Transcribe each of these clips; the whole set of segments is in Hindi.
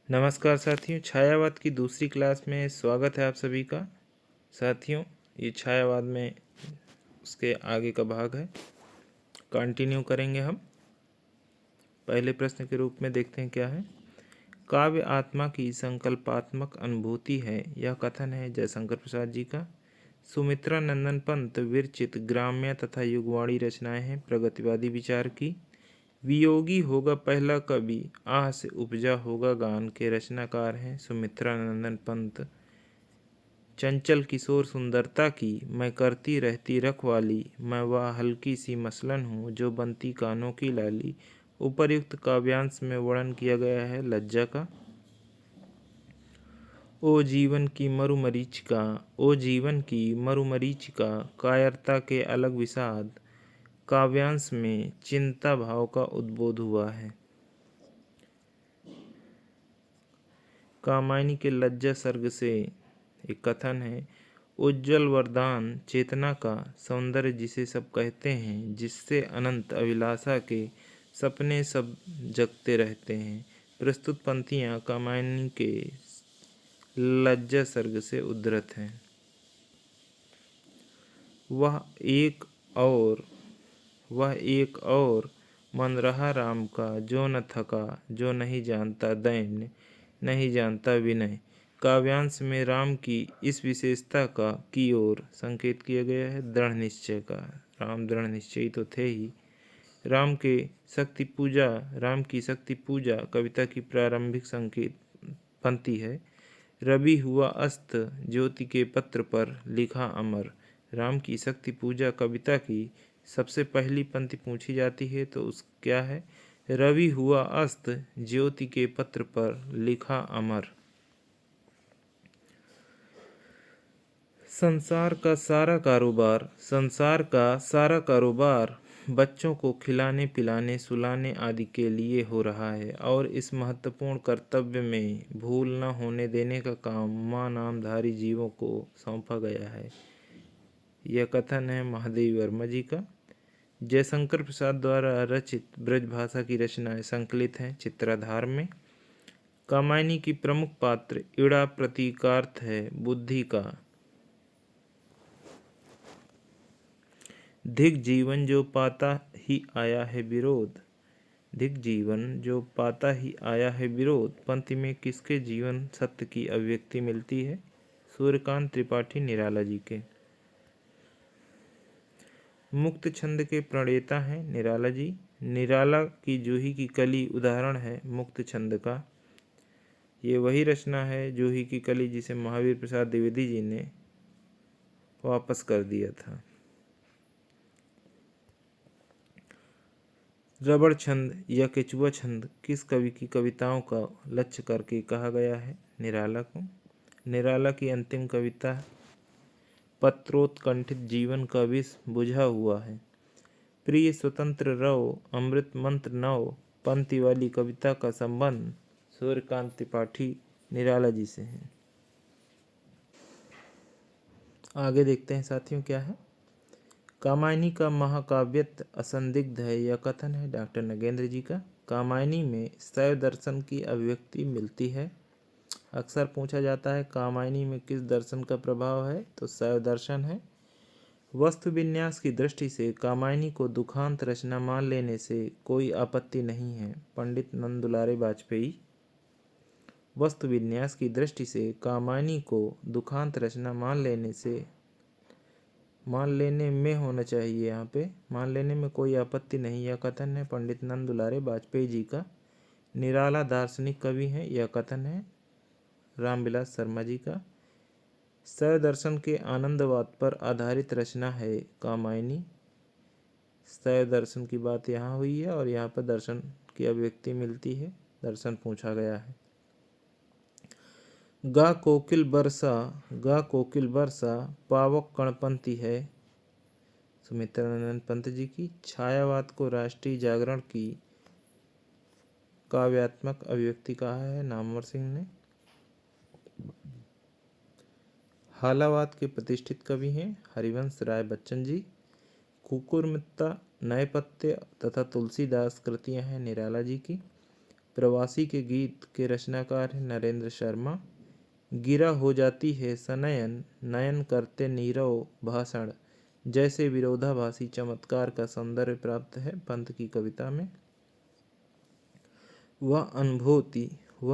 नमस्कार साथियों, छायावाद की दूसरी क्लास में स्वागत है आप सभी का। साथियों, ये छायावाद में उसके आगे का भाग है, कंटिन्यू करेंगे हम। पहले प्रश्न के रूप में देखते हैं क्या है। काव्य आत्मा की संकल्पात्मक अनुभूति है, यह कथन है जयशंकर प्रसाद जी का। सुमित्रा नंदन पंत विरचित ग्राम्य तथा युगवाणी रचनाएं हैं प्रगतिवादी विचार की। वियोगी होगा पहला कवि, आह से उपजा होगा गान के रचनाकार हैं सुमित्रा नंदन पंत। चंचल किशोर सुंदरता की मैं करती रहती रखवाली, मैं वह हल्की सी मसलन हूँ जो बनती कानों की लाली। उपर्युक्त काव्यांश में वर्णन किया गया है लज्जा का। ओ जीवन की मरुमरीचिका, ओ जीवन की मरुमरीचिका, कायरता के अलग विषाद। काव्यांश में चिंता भाव का उद्बोध हुआ है। कामायनी के लज्जा सर्ग से एक कथन है। उज्ज्वल वरदान चेतना का सौंदर्य जिसे सब कहते हैं, जिससे अनंत अभिलाषा के सपने सब जगते रहते हैं। प्रस्तुत पंक्तियाँ कामायनी के लज्जा सर्ग से उद्धृत हैं। वह एक और मन रहा राम का, जो न थका, जो नहीं जानता दैन्य, नहीं जानता विनय। काव्यांश में राम की इस विशेषता का की ओर संकेत किया गया है दृढ़ निश्चय का। राम दृढ़ निश्चयी तो थे ही। राम की शक्ति पूजा कविता की प्रारंभिक संकेत पंक्ति है। रवि हुआ अस्त ज्योति के पत्र पर लिखा अमर। राम की शक्ति पूजा कविता की सबसे पहली पंक्ति पूछी जाती है तो उस क्या है। रवि हुआ अस्त ज्योति के पत्र पर लिखा अमर। संसार का सारा कारोबार बच्चों को खिलाने पिलाने सुलाने आदि के लिए हो रहा है, और इस महत्वपूर्ण कर्तव्य में भूल न होने देने का काम मां नामधारी जीवों को सौंपा गया है। यह कथन है महादेवी वर्मा जी का। जयशंकर प्रसाद द्वारा रचित ब्रजभाषा की रचनाएं संकलित हैं चित्राधार में। कामायनी की प्रमुख पात्र इड़ा प्रतीकार्थ है बुद्धि का। धिक जीवन जो पाता ही आया है विरोध, धिक जीवन जो पाता ही आया है विरोध पंक्ति में किसके जीवन सत्य की अभिव्यक्ति मिलती है। सूर्यकांत त्रिपाठी निराला जी के। मुक्त छंद के प्रणेता हैं निराला जी। निराला की जूही की कली उदाहरण है मुक्त छंद का। ये वही रचना है जूही की कली जिसे महावीर प्रसाद द्विवेदी जी ने वापस कर दिया था। रबड़ छंद या केचुआ छंद किस कवि की कविताओं का लक्ष्य करके कहा गया है। निराला को। निराला की अंतिम कविता पत्रोत्कंठित जीवन का विष बुझा हुआ है। प्रिय स्वतंत्र रहो अमृत मंत्र नव पंक्ति वाली कविता का संबंध सूर्यकांत त्रिपाठी निराला जी से है। आगे देखते हैं साथियों क्या है। कामायनी का महाकाव्यत्व असंदिग्ध है, यह कथन है डॉक्टर नगेंद्र जी का। कामायनी में शैव दर्शन की अभिव्यक्ति मिलती है। अक्सर पूछा जाता है कामायनी में किस दर्शन का प्रभाव है, तो शैव दर्शन है। वस्तु विन्यास की दृष्टि से कामायनी को दुखांत रचना मान लेने से कोई आपत्ति नहीं है। पंडित नंद दुलारे वाजपेयी। वस्तु विन्यास की दृष्टि से कामायनी को दुखांत रचना मान लेने में होना चाहिए, यहाँ पे मान लेने में कोई आपत्ति नहीं। यह कथन है पंडित नंद दुलारे वाजपेयी जी का। निराला दार्शनिक कवि हैं, यह कथन है रामविलास शर्मा जी का। शैव दर्शन के आनंदवाद पर आधारित रचना है कामायनी। शैव दर्शन की बात यहाँ हुई है और यहाँ पर दर्शन की अभिव्यक्ति मिलती है, दर्शन पूछा गया है। गा कोकिल बरसा पावक कणपंथी है सुमित्रानंद पंत जी की। छायावाद को राष्ट्रीय जागरण की काव्यात्मक अभिव्यक्ति कहा है नामवर सिंह ने। हालावाद के प्रतिष्ठित कवि हैं हरिवंश राय बच्चन जी। कुकुरमित्ता नए पत्ते तथा तुलसीदास कृतियां हैं निराला जी की। प्रवासी के गीत के रचनाकार हैं नरेंद्र शर्मा। गिरा हो जाती है सनयन, नयन करते नीरव भाषण, जैसे विरोधाभासी चमत्कार का सौंदर्य प्राप्त है पंत की कविता में। वह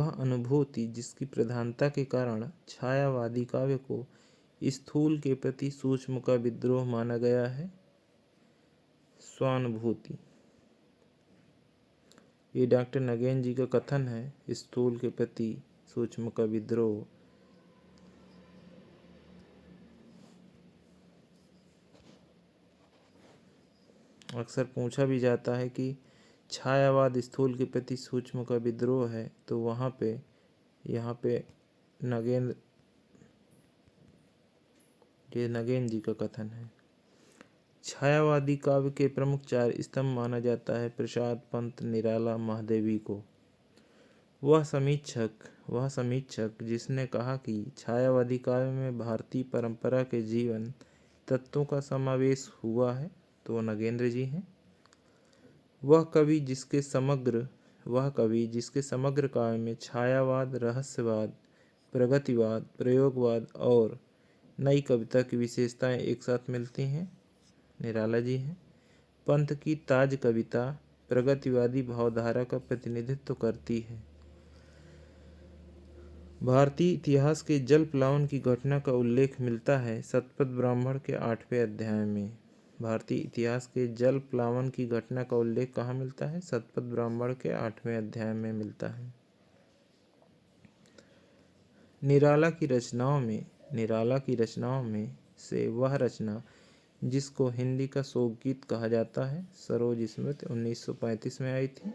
अनुभूति जिसकी प्रधानता के कारण छायावादी काव्य को स्थूल के प्रति सूक्ष्म का विद्रोह माना गया है। स्वानुभूति, ये डॉक्टर नगेन जी का कथन है। स्थूल के प्रति सूक्ष्म का विद्रोह। अक्सर पूछा भी जाता है कि छायावाद स्थूल के प्रति सूक्ष्म का विद्रोह है, तो यहाँ पे नगेन जी का कथन है। छायावादी काव्य के प्रमुख 4 स्तंभ माना जाता है प्रसाद, पंत, निराला, महादेवी को। वह समीक्षक जिसने कहा कि छायावादी काव्य में भारतीय परंपरा के जीवन तत्वों का समावेश हुआ है, तो वह नगेंद्र जी हैं। वह कवि जिसके समग्र काव्य में छायावाद, रहस्यवाद, प्रगतिवाद, प्रयोगवाद और नई कविता की विशेषताएं एक साथ मिलती हैं, निराला जी हैं। पंत की ताज कविता प्रगतिवादी भावधारा का प्रतिनिधित्व करती है। भारतीय इतिहास के जल प्लावन की घटना का उल्लेख मिलता है शतपथ ब्राह्मण के 8वें अध्याय में। भारतीय इतिहास के जल प्लावन की घटना का उल्लेख कहाँ मिलता है? शतपथ ब्राह्मण के 8वें अध्याय में मिलता है। निराला की रचनाओं में से वह रचना जिसको हिंदी का शोक गीत कहा जाता है, सरोज स्मृति 1935 में आई थी।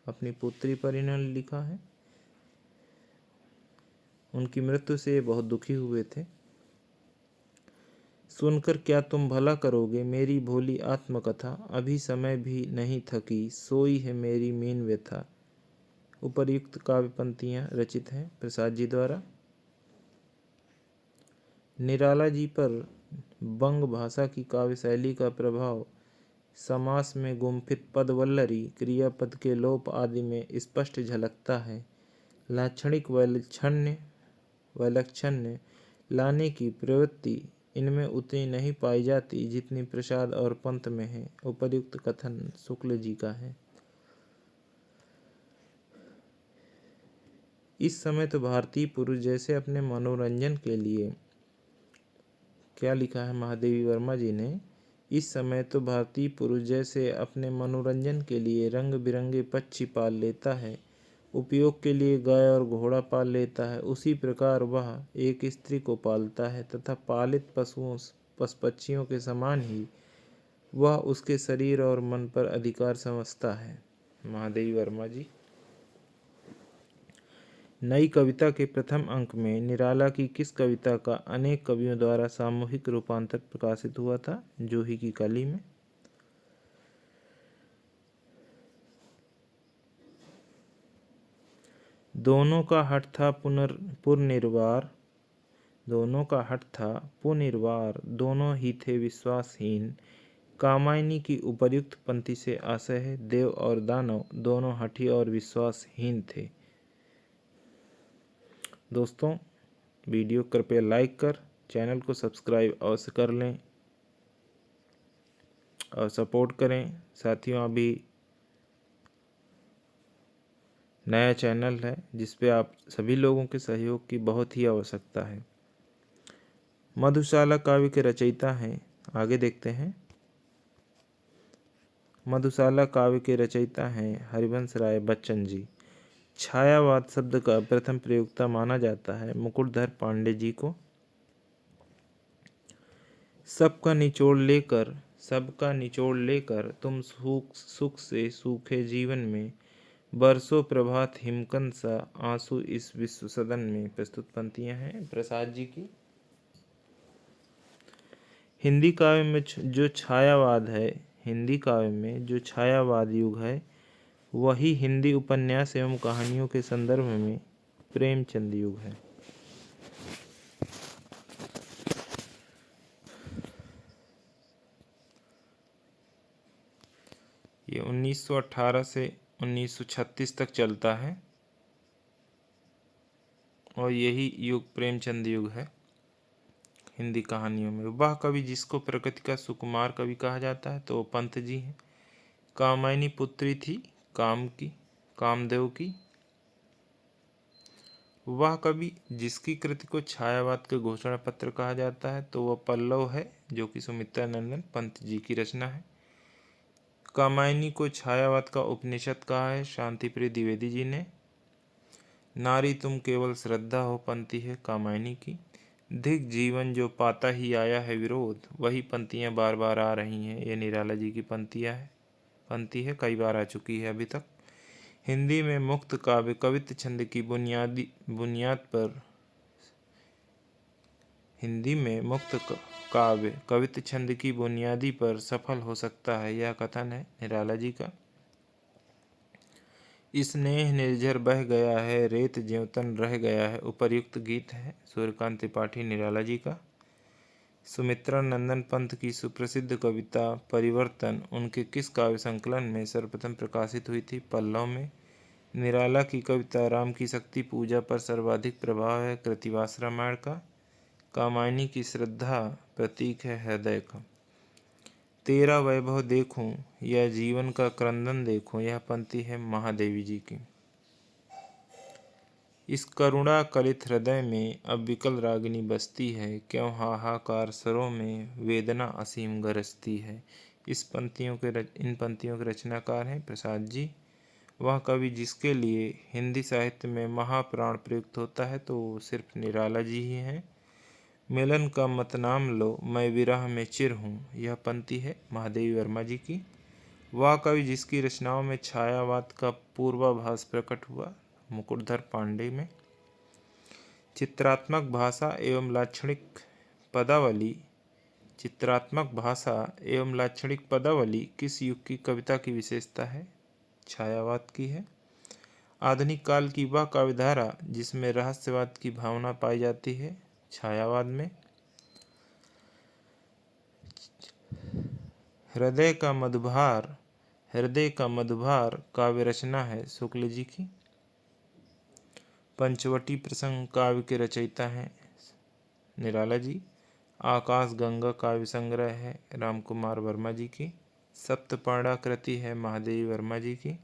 अपनी पुत्री पर इन्होंने लिखा है। उनकी मृत्यु से बहुत दुखी हुए थे। सुनकर क्या तुम भला करोगे मेरी भोली आत्मकथा, अभी समय भी नहीं थकी सोई है मेरी मीन व्यथा। उपर्युक्त काव्य पंक्तियां रचित हैं प्रसाद जी द्वारा। निराला जी पर बंग भाषा की काव्य शैली का प्रभाव समास में गुम्फित पदवल्लरी, क्रियापद के लोप आदि में स्पष्ट झलकता है। लाक्षणिक वैलक्षण्य लाने की प्रवृत्ति इनमें उतनी नहीं पाई जाती जितनी प्रसाद और पंत में है। उपर्युक्त कथन शुक्ल जी का है। इस समय तो भारतीय पुरुष जैसे अपने मनोरंजन के लिए, क्या लिखा है महादेवी वर्मा जी ने, इस समय तो भारतीय पुरुष जैसे अपने मनोरंजन के लिए रंग बिरंगे पक्षी पाल लेता है, उपयोग के लिए गाय और घोड़ा पाल लेता है, उसी प्रकार वह एक स्त्री को पालता है तथा पालित पक्षियों के समान ही वह उसके शरीर और मन पर अधिकार समझता है। महादेवी वर्मा जी। नई कविता के प्रथम अंक में निराला की किस कविता का अनेक कवियों द्वारा सामूहिक रूपांतर प्रकाशित हुआ था? जूही की कली में। दोनों का हठ था पुनर्निर्वार, दोनों ही थे विश्वासहीन। कामायनी की उपर्युक्त पंक्ति से आशय है देव और दानव दोनों हठी और विश्वासहीन थे। दोस्तों, वीडियो कृपया लाइक कर चैनल को सब्सक्राइब अवश्य कर लें और सपोर्ट करें। साथियों, अभी नया चैनल है जिस पे आप सभी लोगों के सहयोग की बहुत ही आवश्यकता है। मधुशाला काव्य के रचयिता हैं, आगे देखते हैं। मधुशाला काव्य के रचयिता हैं हरिवंश राय बच्चन जी। छायावाद शब्द का प्रथम प्रयोक्ता माना जाता है मुकुटधर पांडे जी को। सबका निचोड़ लेकर तुम सुख से सूखे जीवन में, बरसों प्रभात हिमकंद सा आंसू इस विश्व सदन में। प्रस्तुत पंक्तियां हैं प्रसाद जी की। हिंदी काव्य में जो छायावाद युग है, वही हिंदी उपन्यास एवं कहानियों के संदर्भ में प्रेमचंद युग है। ये 1918 से 1936 तक चलता है और यही युग प्रेमचंद युग है हिंदी कहानियों में। वह कवि जिसको प्रकृति का सुकुमार कवि कहा जाता है तो वो पंत जी हैं। कामायनी पुत्री थी कामदेव की। वह कवि जिसकी कृति को छायावाद के घोषणा पत्र कहा जाता है तो वह पल्लव है, जो कि सुमित्रा नंदन पंत जी की रचना है। कामायनी को छायावाद का उपनिषद कहा है शांतिप्रिय द्विवेदी जी ने। नारी तुम केवल श्रद्धा हो पंक्ति है कामायनी की। धिक जीवन जो पाता ही आया है विरोध, वही पंक्तियां बार बार आ रही हैं। ये निराला जी की पंक्ति है, कई बार आ चुकी है अभी तक। हिंदी में मुक्त काव्य कवित्व छंद की बुनियाद पर हिंदी में मुक्त काव्य कवित्व छंद की बुनियादी पर सफल हो सकता है, यह कथन है निराला जी का। स्नेह निर्झर बह गया है रेत ज्योतन रह गया है उपर्युक्त गीत है सूर्यकांत त्रिपाठी निराला जी का। सुमित्रा नंदन पंत की सुप्रसिद्ध कविता परिवर्तन उनके किस काव्य संकलन में सर्वप्रथम प्रकाशित हुई थी? पल्लव में। निराला की कविता राम की शक्ति पूजा पर सर्वाधिक प्रभाव है कृतिवास रामायण का। कामायनी की श्रद्धा प्रतीक है हृदय का। तेरा वैभव देखूं या जीवन का क्रंदन देखूं, यह पंक्ति है महादेवी जी की। इस करुणा कलित हृदय में अब विकल रागिनी बसती है, क्यों हाहाकार सरों में वेदना असीम गरजती है। इन पंक्तियों के रचनाकार हैं प्रसाद जी। वह कवि जिसके लिए हिंदी साहित्य में महाप्राण प्रयुक्त होता है तो सिर्फ निराला जी ही हैं। मिलन का मत नाम लो मैं विरह में चिर हूँ, यह पंक्ति है महादेवी वर्मा जी की। वह कवि जिसकी रचनाओं में छायावाद का पूर्वाभास प्रकट हुआ मुकुटधर पांडे में। चित्रात्मक भाषा एवं लाक्षणिक पदावली किस युग की कविता की विशेषता है? छायावाद की है। आधुनिक काल की वह काव्यधारा जिसमें रहस्यवाद की भावना पाई जाती है, छायावाद में। हृदय का मधुभार काव्य रचना है शुक्ल जी की। पंचवटी प्रसंग काव्य के रचयिता हैं निराला जी। आकाश गंगा काव्य संग्रह है रामकुमार वर्मा जी की। सप्तपर्णा कृति है महादेवी वर्मा जी की।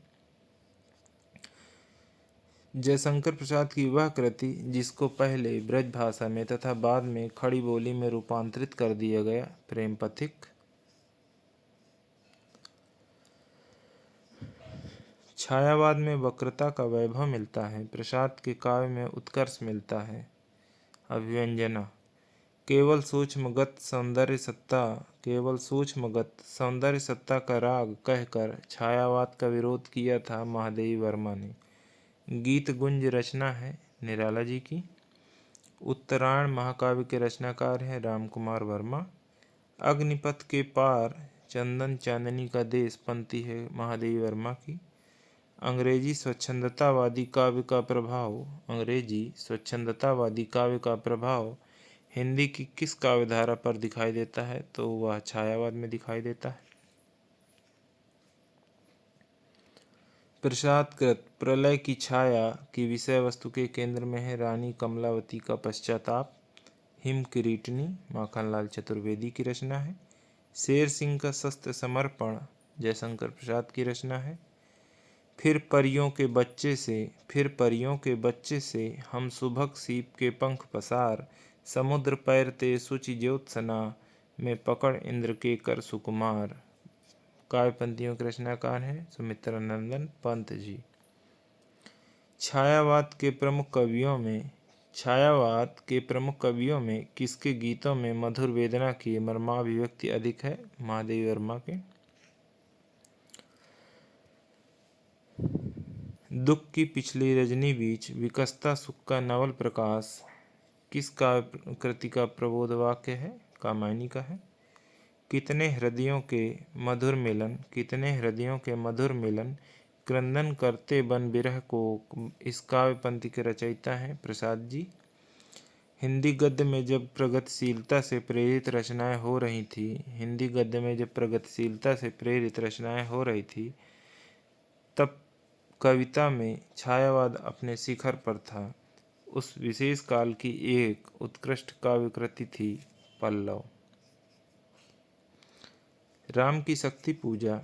जयशंकर प्रसाद की वह कृति जिसको पहले ब्रज भाषा में तथा बाद में खड़ी बोली में रूपांतरित कर दिया गया, प्रेम पथिक। छायावाद में वक्रता का वैभव मिलता है, प्रसाद के काव्य में उत्कर्ष मिलता है, अभिव्यंजना। केवल सूक्ष्मगत सौंदर्य सत्ता का राग कहकर छायावाद का विरोध किया था महादेवी वर्मा ने। गीत गुंज रचना है निराला जी की। उत्तरायण महाकाव्य के रचनाकार हैं रामकुमार वर्मा। अग्निपथ के पार चंदन चांदनी का देश पंक्ति है महादेवी वर्मा की। अंग्रेजी स्वच्छंदतावादी काव्य का प्रभाव हिंदी की किस काव्यधारा पर दिखाई देता है? तो वह छायावाद में दिखाई देता है। प्रसाद कृत प्रलय की छाया की विषय वस्तु के केंद्र में है रानी कमलावती का पश्चाताप। हिम किरीटनी माखनलाल चतुर्वेदी की रचना है। शेर सिंह का शस्त्र समर्पण जयशंकर प्रसाद की रचना है। फिर परियों के बच्चे से हम सुभग सीप के पंख पसार, समुद्र पैरते सुचि ज्योत्सना में पकड़ इंद्र के कर सुकुमार। काव्य पंक्तियों के रचनाकार हैं सुमित्रा नंदन पंत जी। छायावाद के प्रमुख कवियों में किसके गीतों में मधुर वेदना की मर्माभिव्यक्ति अधिक है? महादेवी वर्मा के। दुख की पिछली रजनी बीच विकसता सुख का नवल प्रकाश किस काव्य कृति का प्रबोध वाक्य है? कामायनी का है। कितने हृदयों के मधुर मिलन क्रंदन करते बन विरह को, इस काव्य पंक्ति के रचयिता हैं प्रसाद जी। हिंदी गद्य में जब प्रगतिशीलता से प्रेरित रचनाएं हो रही थी तब कविता में छायावाद अपने शिखर पर था। उस विशेष काल की एक उत्कृष्ट काव्य कृति थी पल्लव। राम की शक्ति पूजा।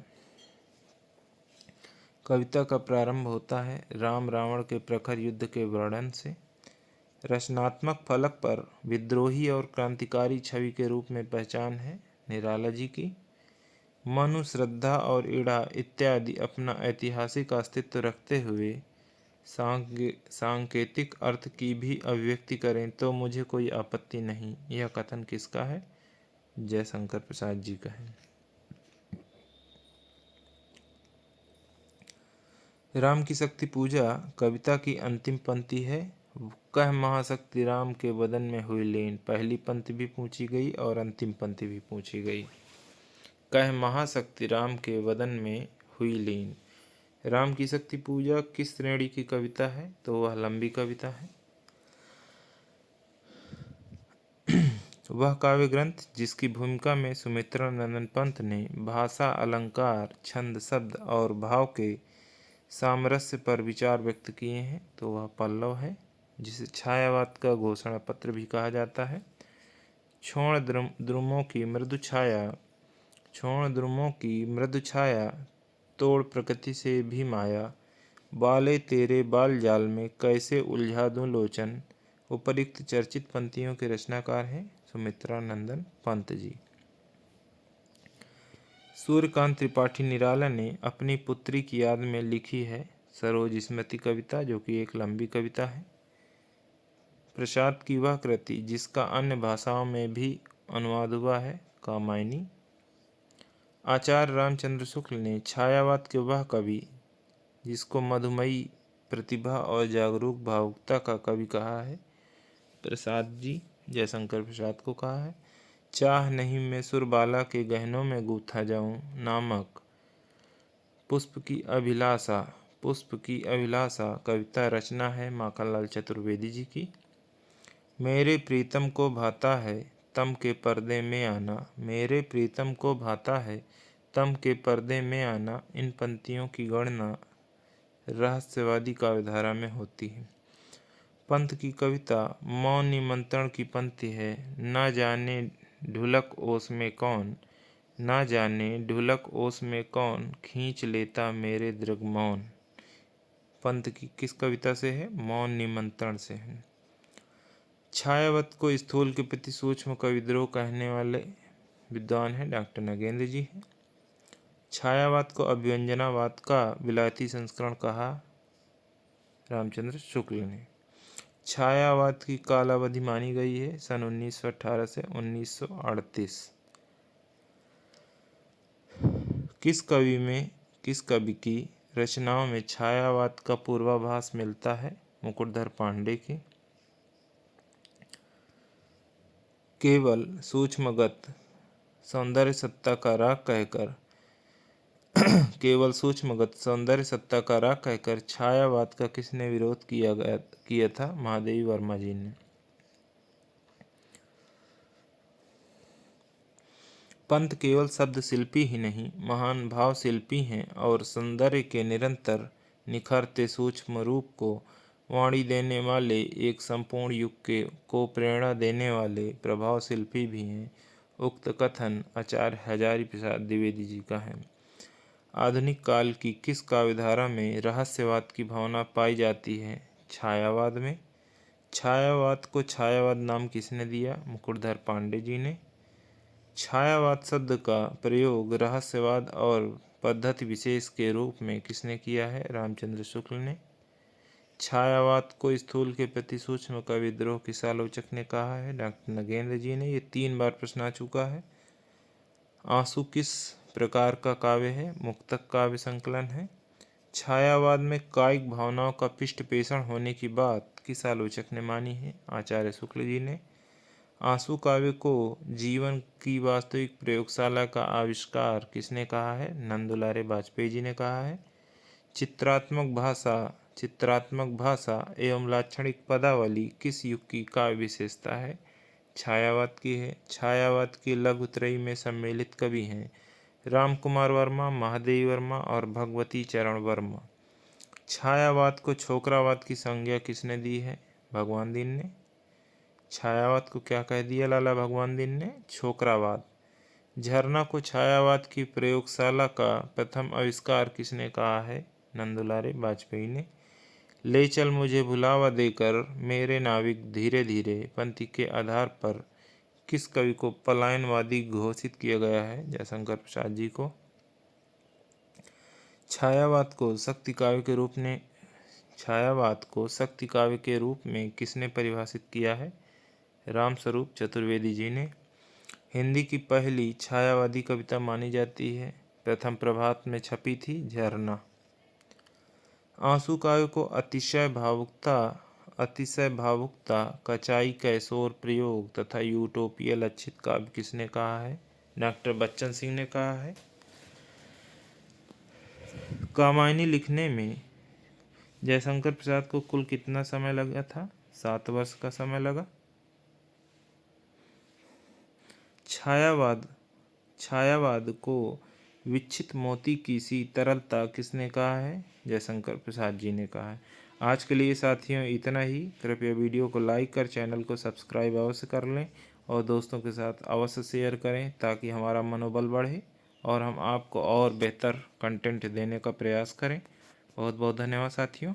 कविता का प्रारंभ होता है राम रावण के प्रखर युद्ध के वर्णन से। रचनात्मक फलक पर विद्रोही और क्रांतिकारी छवि के रूप में पहचान है निराला जी की। मनु, श्रद्धा और इड़ा इत्यादि अपना ऐतिहासिक अस्तित्व रखते हुए सांकेतिक अर्थ की भी अभिव्यक्ति करें तो मुझे कोई आपत्ति नहीं। यह कथन किसका है? जयशंकर प्रसाद जी का है। राम की शक्ति पूजा कविता की अंतिम पंक्ति है। कह महाशक्ति राम के बदन में हुई लीन। पहली पंक्ति भी पूछी गई और अंतिम पंक्ति भी पूछी गई। कह महाशक्ति राम के बदन में हुई लीन। राम की शक्ति पूजा किस श्रेणी की कविता है? तो वह लंबी कविता है। वह काव्य ग्रंथ जिसकी भूमिका में सुमित्रा नंदन पंत ने भाषा, अलंकार, छंद, शब्द और भाव के सामरस्य पर विचार व्यक्त किए हैं तो वह पल्लव है, जिसे छायावाद का घोषणा पत्र भी कहा जाता है। छोड़ द्रुमों की मृदु छाया तोड़ प्रकृति से भी माया। बाले तेरे बाल जाल में कैसे उलझा दूं लोचन। उपरिक्त चर्चित पंक्तियों के रचनाकार हैं सुमित्रा नंदन पंत जी। सूर्यकांत त्रिपाठी निराला ने अपनी पुत्री की याद में लिखी है सरोज स्मृति कविता, जो कि एक लंबी कविता है। प्रसाद की वह कृति जिसका अन्य भाषाओं में भी अनुवाद हुआ है कामायनी। आचार्य रामचंद्र शुक्ल ने छायावाद के वह कवि जिसको मधुमयी प्रतिभा और जागरूक भावुकता का कवि कहा है प्रसाद जी, जयशंकर प्रसाद को कहा है। चाह नहीं मैं सुरबाला के गहनों में गूथा जाऊं नामक पुष्प की अभिलाषा कविता रचना है माखनलाल चतुर्वेदी जी की। मेरे प्रीतम को भाता है तम के पर्दे में आना। मेरे प्रीतम को भाता है तम के पर्दे में आना। इन पंक्तियों की गणना रहस्यवादी काव्यधारा में होती है। पंत की कविता मौन निमंत्रण की पंक्ति है। ना जाने ढुलक ओस में कौन, ना जाने ढुलक ओस में कौन, खींच लेता मेरे दृग मौन। पंत की किस कविता से है? मौन निमंत्रण से है। छायावत को स्थूल के प्रति सूक्ष्म का विद्रोह कहने वाले विद्वान हैं डॉक्टर नगेंद्र जी हैं। छायावाद को अभिव्यंजनावाद का विलायती संस्करण कहा रामचंद्र शुक्ल ने। छायावाद की कालावधि मानी गई है सन 1918 से 1938। किस कवि की रचनाओं में छायावाद का पूर्वाभास मिलता है? मुकुटधर पांडे की। केवल सूक्ष्मगत सौंदर्य सत्ता का राग कहकर छायावाद का किसने विरोध किया था? महादेवी वर्मा जी ने। पंत केवल शब्द शिल्पी ही नहीं, महान भाव शिल्पी हैं और सौंदर्य के निरंतर निखरते सूक्ष्म रूप को वाणी देने वाले एक संपूर्ण युग को प्रेरणा देने वाले प्रभाव शिल्पी भी हैं। उक्त कथन आचार्य हजारी प्रसाद द्विवेदी जी का है। आधुनिक काल की किस काव्यधारा में रहस्यवाद की भावना पाई जाती है? छायावाद में। छायावाद को छायावाद नाम किसने दिया? मुकुटधर पांडे जी ने। छायावाद शब्द का प्रयोग रहस्यवाद और पद्धति विशेष के रूप में किसने किया है? रामचंद्र शुक्ल ने। छायावाद को स्थूल के प्रति सूक्ष्म का विद्रोह किस आलोचक ने कहा है? डॉक्टर नगेंद्र जी ने। ये 3 बार प्रश्न आ चुका है। आंसू किस प्रकार का काव्य है? मुक्तक काव्य संकलन है। छायावाद में कायिक भावनाओं का पृष्ठ पेषण होने की बात किस आलोचक ने मानी है? आचार्य शुक्ल जी ने। आंसू काव्य को जीवन की वास्तविक प्रयोगशाला का आविष्कार किसने कहा है? नंदुलारे वाजपेयी जी ने कहा है। चित्रात्मक भाषा एवं लाक्षणिक पदावली किस युग की काव्य विशेषता है? छायावाद की है। छायावाद की लघुत्रयी में सम्मिलित कवि हैं राम कुमार वर्मा, महादेवी वर्मा और भगवती चरण वर्मा। छायावाद को छोकरावाद की संज्ञा किसने दी है? भगवान दीन ने। छायावाद को क्या कह दिया लाला भगवान दीन ने? छोकरावाद। झरना को छायावाद की प्रयोगशाला का प्रथम आविष्कार किसने कहा है? नंदुलारे वाजपेयी ने। ले चल मुझे भुलावा देकर मेरे नाविक धीरे धीरे पंक्ति के आधार पर किस कवि को पलायनवादी घोषित किया गया है? जयशंकर प्रसाद जी को। छायावाद को शक्ति काव्य के रूप में किसने परिभाषित किया है? रामस्वरूप चतुर्वेदी जी ने। हिंदी की पहली छायावादी कविता मानी जाती है? प्रथम प्रभात में छपी थी, झरना। आंसू काव्य को अतिशय भावुकता, कचाई, कैशोर प्रयोग तथा यूटोपिया लक्षित काव्य किसने कहा है? डॉक्टर बच्चन सिंह ने कहा है। कामायनी लिखने में जयशंकर प्रसाद को कुल कितना समय लगा था? 7 वर्ष का समय लगा। छायावाद को विकसित मोती की सी तरलता किसने कहा है? जयशंकर प्रसाद जी ने कहा है। आज के लिए साथियों इतना ही। कृपया वीडियो को लाइक कर चैनल को सब्सक्राइब अवश्य कर लें और दोस्तों के साथ अवश्य शेयर करें ताकि हमारा मनोबल बढ़े और हम आपको और बेहतर कंटेंट देने का प्रयास करें। बहुत बहुत धन्यवाद साथियों।